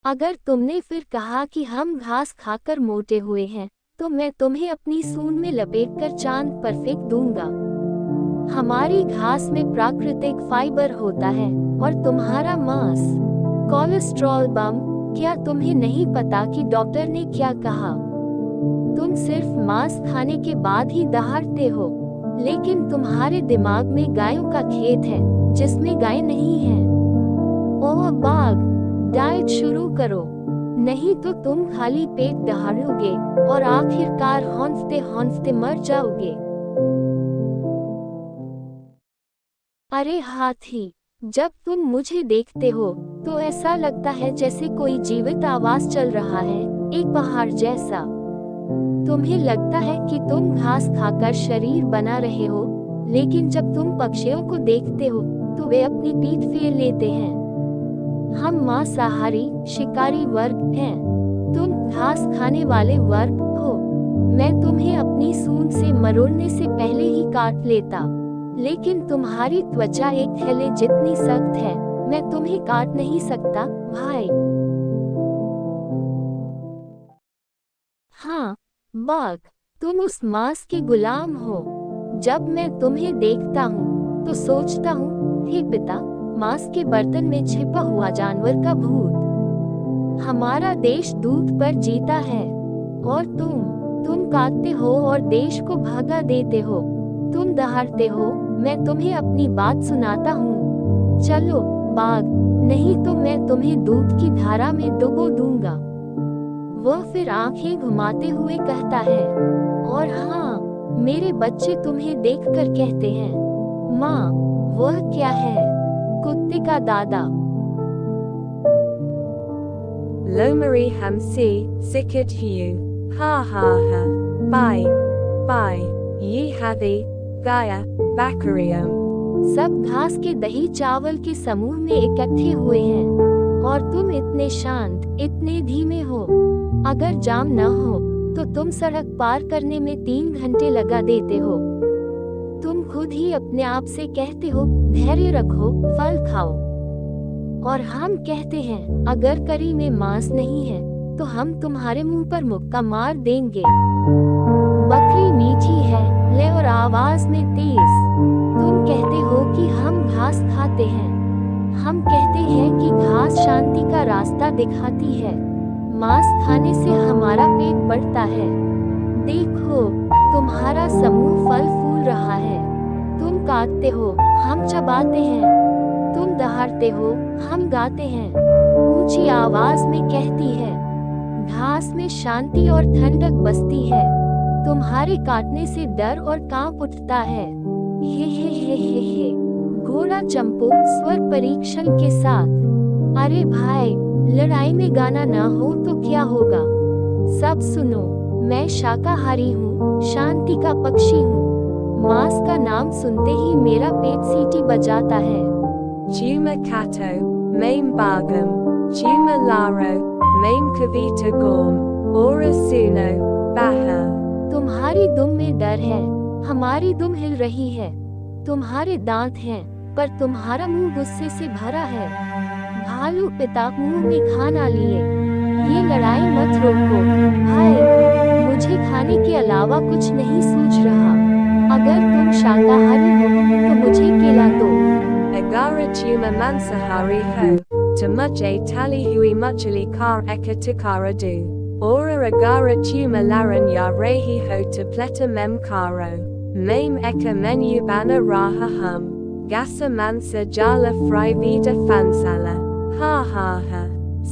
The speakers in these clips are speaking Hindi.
अगर तुमने फिर कहा कि हम घास खाकर मोटे हुए हैं, तो मैं तुम्हें अपनी सूंड में लपेटकर चांद पर फेंक दूंगा। हमारी घास में प्राकृतिक फाइबर होता है और तुम्हारा मांस कोलेस्ट्रॉल बम। क्या तुम्हें नहीं पता कि डॉक्टर ने क्या कहा? तुम सिर्फ मांस खाने के बाद ही दहाड़ते हो, लेकिन तुम्हारे दिमाग में गायों का खेत है जिसमें गाय नहीं है। ओह बाघ, डाइट शुरू करो, नहीं तो तुम खाली पेट दहाड़ोगे और आखिरकार हौंफते हौंफते मर जाओगे। अरे हाथी, जब तुम मुझे देखते हो तो ऐसा लगता है जैसे कोई जीवित आवाज चल रहा है, एक पहाड़ जैसा। तुम्हें लगता है कि तुम घास खाकर शरीर बना रहे हो, लेकिन जब तुम पक्षियों को देखते हो तो वे अपनी पीठ फेर लेते हैं। हम मांसाहारी शिकारी वर्ग हैं, तुम घास खाने वाले वर्ग हो। मैं तुम्हें अपनी सूंड से मरोड़ने से पहले ही काट लेता, लेकिन तुम्हारी त्वचा एक थैले जितनी सख्त है, मैं तुम्हें काट नहीं सकता भाई। हाँ बाघ, तुम उस मांस के गुलाम हो। जब मैं तुम्हें देखता हूँ तो सोचता हूँ, हे पिता, मांस के बर्तन में छिपा हुआ जानवर का भूत। हमारा देश दूध पर जीता है और तुम काटते हो और देश को भगा देते हो। तुम दहाड़ते हो, मैं तुम्हें अपनी बात सुनाता हूँ। चलो बाघ, नहीं तो मैं तुम्हें दूध की धारा में डुबो दूंगा। वह फिर आंखें घुमाते हुए कहता है, और हाँ, मेरे बच्चे तुम्हें देखकर कहते हैं, माँ, वह क्या है? कुत्ते का दादा। Lomari hamsi, sikit hiu, ha ha ha, bye, ye hathi, gaya, bakarium। सब घास के दही चावल के समूह में इकट्ठे हुए हैं, और तुम इतने शांत, इतने धीमे हो। अगर जाम न हो तो तुम सड़क पार करने में 3 घंटे लगा देते हो। तुम खुद ही अपने आप से कहते हो, धैर्य रखो, फल खाओ। और हम कहते हैं, अगर करी में मांस नहीं है तो हम तुम्हारे मुंह पर मुक्का मार देंगे। बकरी मीठी है, ले और आवाज में तेज। तुम कहते हो कि हम घास खाते हैं। हम कहते हैं कि घास शांति का रास्ता दिखाती है। मांस खाने से हमारा पेट बढ़ता है। देखो, तुम्हारा समूह फल फूल रहा है। तुम काटते हो, हम चबाते हैं। तुम दहाड़ते हो, हम गाते हैं। ऊंची आवाज में कहती है। घास में शांति और ठंडक बसती है। तुम्हारे काटने से डर और कांप उठता है। हे। घोड़ा चंपू स्वर परीक्षण के साथ। अरे भाई, लड़ाई में गाना ना हो तो क्या होगा? सब सुनो, मैं शाकाहारी हूँ, शांति का पक्षी हूँ। मांस का नाम सुनते ही मेरा पेट सीटी बजाता है। Juma kato, maim bargam, Juma laro, maim kavita gorm, ora suno, baha। तुम्हारी दुम में डर है, हमारी दुम हिल रही है। तुम्हारे दांत हैं, पर तुम्हारा मुंह गुस्से से भरा है। भालू पिता मुंह में खाना लिए। ये लड़ाई मत रोको भाई, मुझे खाने के अलावा कुछ नहीं सूझ रहा। अगर तुम शाकाहारी हो तो मुझे केला दो। Agara tuma mansahari ho, tamuje tali hui muchali kar eka takara du. Ora agara tuma laran ya rehi ho to pleta mem karo. Maim eka menu bana raha hum. Gasa mansa jala fry vida fansala. Ha ha ha.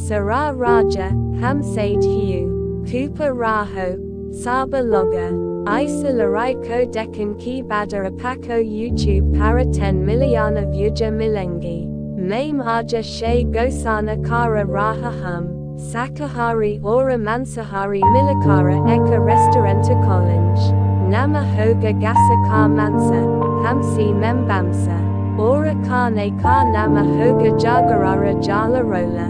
Sara raja, ham said hiu. Kupa raho, saba loga. Isa laraiko dekan ki bada apako YouTube para 10 miliana vuja milengi. Maim aja shay gosana kara raha hum. Sakahari ora mansahari milakara eka restauranta college. Nama hoga gasa ka mansa, hamsi membamsa. Ora kane ka nama hoga jagarara jala rola.